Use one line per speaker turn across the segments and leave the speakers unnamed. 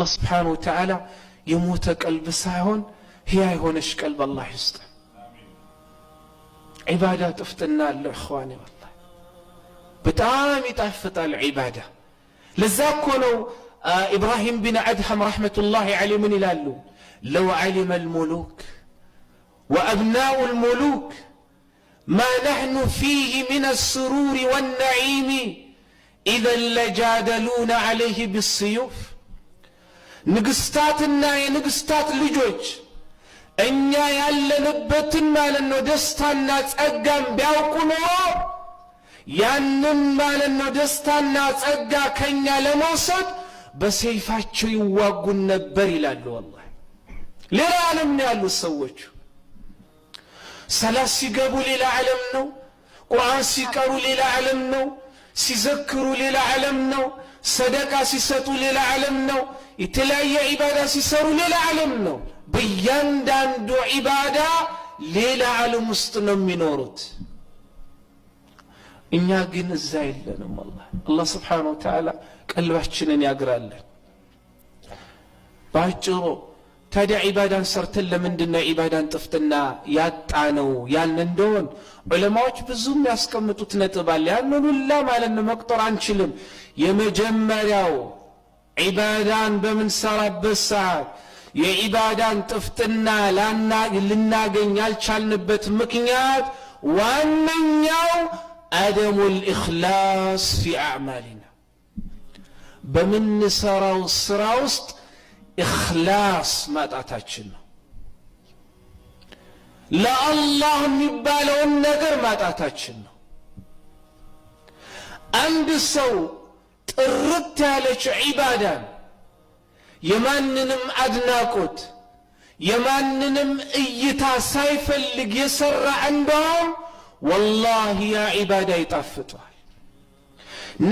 الله سبحانه وتعالى يموت قلب سايهون هي يهونش قلب الله يسطع عبادات افتنا له اخواني والله بتام يطفط العباده لذاك ነው ابراهيم بن ادهم رحمه الله عليه من يلالو لو علم الملوك وابناء الملوك ما نحن فيه من السرور والنعيم اذا لجادلون عليه بالسيوف ንግስታትና የንግስታት ልጆች እኛ ያለንበትን ማለት ነው ደስታና ጸጋም ቢያውቁ ነው ያንን ማለት ነው ደስታና ጸጋ ከኛ ለመውሰድ በሰይፋቸው ይዋጉን ነበር ይላሉ والله ሌላ ዓለም ነው ያሉ ሰዎች ሰላት ሲገቡ ሌላ ዓለም ነው ቁርአን ሲቀሩ ሌላ ዓለም ነው ሲዘክሩ ሌላ ዓለም ነው ሰደቃ ሲሰጡ ሌላ ዓለም ነው የተለያየ ዒባዳ ሲሰሩ ሌላ ዓለም ነው በእያንዳንዱ ዒባዳ ሌላ ዓለም ውስጥ ነው የሚኖሩት እኛ ግን እዛ የለንም አላህ Subhanahu Wa Ta'ala ቀልባችንን ያግራለን ባጭሩ ታዲያ ዒባዳን ሰርተን ለምንድነው ዒባዳን ጥፍጥና ያጣነው ያን እንደሆን ዑለማዎች ብዙም ያስቀምጡት ነጥብ አለ ያንን ሁላ ማለት ነው መቅጠር አንችልም የመጀመሪያው ዒባዳን በመንሰራበት ሰዓት የዒባዳን ጥፍጥና ልናገኝ ያልቻልንበት ምክንያት ዋነኛው አደሙል ኢኽላስ في اعمالنا በመንሰራው ስራ ውስጥ ኢኽላስ ማጣታችን ነው ለአላህ የሚባለውን ነገር ማጣታችን ነው አንድ ሰው ጥርት ያለች ዒባዳን የማንንም አድናቆት የማንንም እይታ ሳይፈልግ የሰራ እንደውም والله ያ ዒባዳ ይጣፍጣል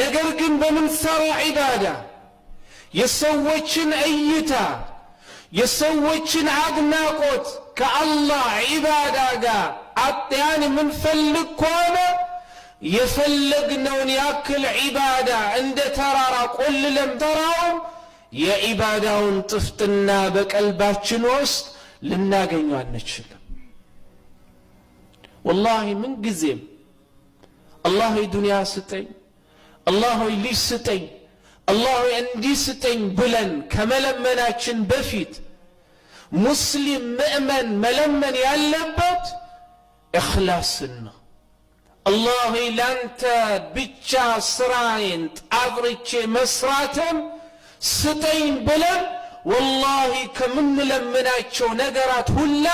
ነገር ግን በመንሰራ ዒባዳ የሰዎችን እይታ የሰዎችን አድናቆት ከአላህ ዒባዳ ጋር አጥያን ምን ፈልግ ከሆነ የፈለግነውን ያክል ዒባዳ እንደ ተራራ ቆልለም ተራው የዒባዳውን ጥፍጥና በቀልባችን ውስጥ ልናገኘው አንችልም والله من ጊዜም አላህ ዱንያ ስጠኝ አላህ ልጅ ስጠኝ አላህ እንዲህ ስጠኝ ብለን ከመለመናችን በፊት ሙስሊም ሙእመን መለመን ያለበት ኢኽላስን ነው አላህ ላንተ ብቻ ስራዬን ጣብርቼ መስራትን ስጠኝ ብለን والله ከምንለምናቸው ነገራት ሁላ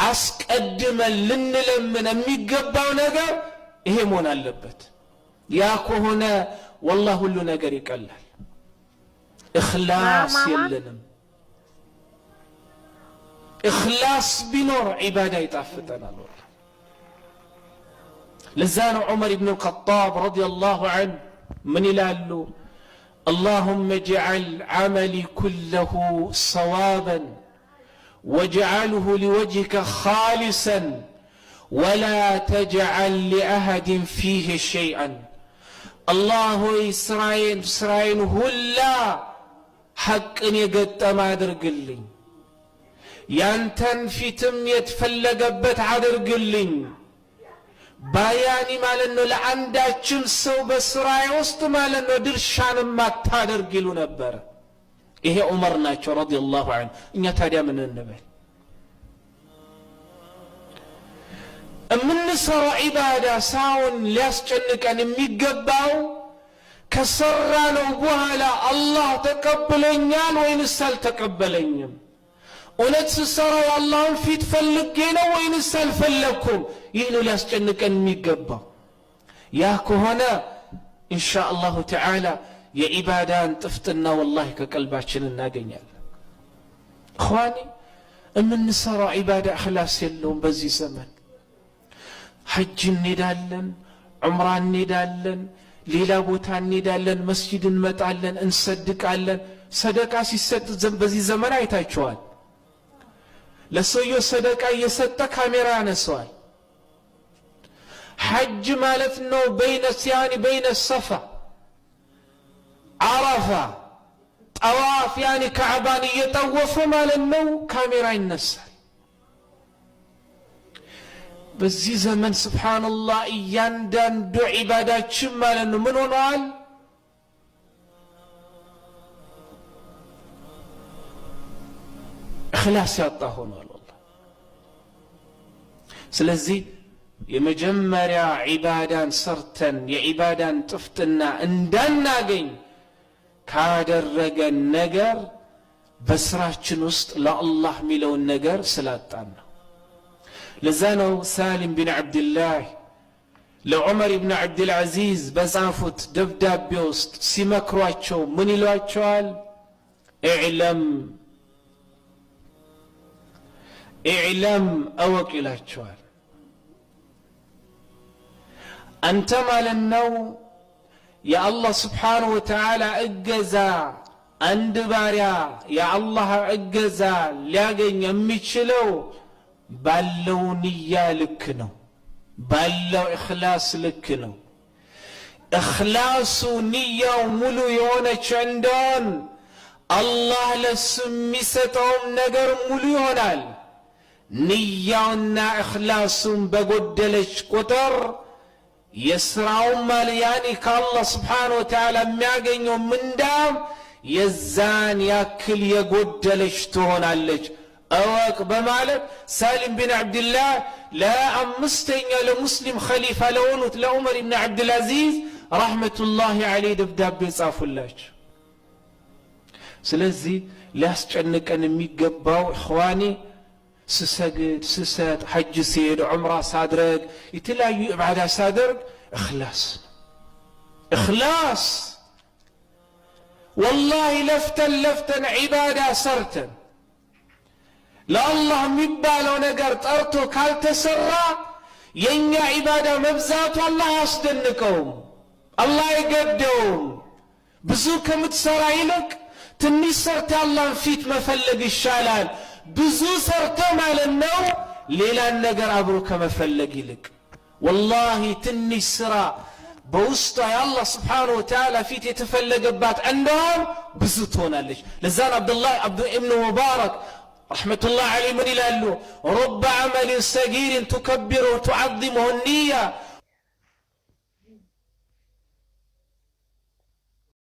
አስቀድመን ልንለምን የሚገባው ነገር ይሄ መሆን አለበት ያ ከሆነ والله ሁሉ ነገር ይቀላል ኢኽላስ የለንም ኢኽላስ ቢኖር ዒባዳ ይጣፍጠናል لذا عمر بن الخطاب رضي الله عنه من يلالو اللهم اجعل عملي كله صوابا واجعله لوجهك خالصا ولا تجعل لأحد فيه شيئا الله إسرائيل هلا حق يقدم عدرقلي يانتن في تم يتفلقبت عدرقلي باياني مالنو لعنداچم سو بسراي وسط مالنو درشان ما تادرقلو نبر ይሄ ዑመር ናቸው ረዲየላሁ ዐንሁ እኛ ታዲያ ምን እንበል እምንሰራ ዒባዳ ሳውን ሊያስጨንቀን የሚገባው ከሰራነው በኋላ አላህ ተቀበለኛል ወይንስ አልተቀበለኝም እውነት ስሰራው አላህን ፊት ፈልጌ ነው ወይንስ አልፈለኩም ይህ ነው ሊያስጨንቀን የሚገባው ያ ከሆነ ኢንሻአላሁ ተዓላ የዒባዳን ጥፍጥና والله ከቀልባችን እናገኛለን اخواني እምንሰራው ዒባዳ ኢኽላስ የለውም በዚህ ዘመን ሐጅ እንሄዳለን ዑምራ እንሄዳለን ሌላ ቦታ እንሄዳለን መስጂድ እንመጣለን እንሰድቃለን ሰደቃ ሲሰጥ በዚህ ዘመን አይታችኋል ለሰውየው ሰደቃ እየሰጠ ካሜራ ያነሳዋል ሐጅ ማለት ነው በይነ ሲያኒ በይነ ሰፋ عرفة ጠዋፍ ያኒ ካዕባን እየጠወፈ ማለት ነው ካሜራ ይነሳል። በዚህ ዘመን ሱብሃንአላህ እያንዳንዱ ዒባዳችን ማለት ነው ምን ሆኗል? ኢኽላስ ያጣ ሆኗል። ስለዚህ የመጀመሪያ ዒባዳን ሰርተን የዒባዳን ጥፍጥና እንዳናገኝ ካደረገን ነገር በስራችን ውስጥ ለአላህ ሚለውን ነገር ስላጣን ነው። ለዛ ነው ሳሊም ቢን ዓብድላህ ለዑመር ብን ዓብድልዓዚዝ በጻፉት ደብዳቤ ውስጥ ሲመክሯቸው ምን ይሏቸዋል? ኢዕለም እወቅ ይላቸዋል። አንተ ማለት ነው የአላህ ስብሓንሁ ወተዓላ እገዛ አንድ ባሪያ የአላህ እገዛ ሊያገኝ የሚችለው ባለው ንያ ልክ ነው፣ ባለው ኢኽላስ ልክ ነው። ኢኽላሱ ንያው ሙሉ የሆነች እንደሆን አላህ ለሱ የሚሰጠውም ነገር ሙሉ ይሆናል። ንያውና ኢኽላሱን በጎደለች ቁጥር የስራውን ማልያኒ ከአላህ ስብሓንሁ ወተዓላ የሚያገኘው ምንዳም የዛን ያክል የጎደለች ትሆናለች። እወቅ በማለት ሳሊም ቢን ዓብድላህ ለአምስተኛ ለሙስሊም ኸሊፋ ለሆኑት ለዑመር ብን ዓብድልዓዚዝ ረሕመቱላሂ ዐለይህ ደብዳቤ ጻፉላቸው። ስለዚህ ሊያስጨንቀን የሚገባው ኢኽዋኒ ስሰግድ ስሰጥ ሐጅ ሲሄድ ዑምራ ሳድረግ የተለያዩ ኢባዳ ሳደርግ ኢኽላስ ኢኽላስ ወላሂ ለፍተን ዒባዳ ሰርተን ለአላህ የሚባለው ነገር ጠርቶ ካልተሰራ የኛ ዒባዳ መብዛቱ አላህ አያስደንቀውም፣ አላህ አይገደውም። ብዙ ከምትሰራ ይልቅ ትንሽ ሰርተ አላህን ፊት መፈለግ ይሻላል። ብዙ ሰርተ ማለት ነው ሌላን ነገር አብሮ ከመፈለግ ይልቅ። ወላሂ ትንሽ ስራ በውስጧ የአላህ ስብሓንሁ ወተዓላ ፊት የተፈለገባት እንደሆን ብዙ ትሆናለች። ለዛን አብዱላህ እብኑ ሙባረክ ረሕመቱላህ ዐለይህ ምን ይላሉ? ሩበ ዐመሊን ሰጊሪን ቱከቢሩ ወቱዓዚሙሁ ኒያ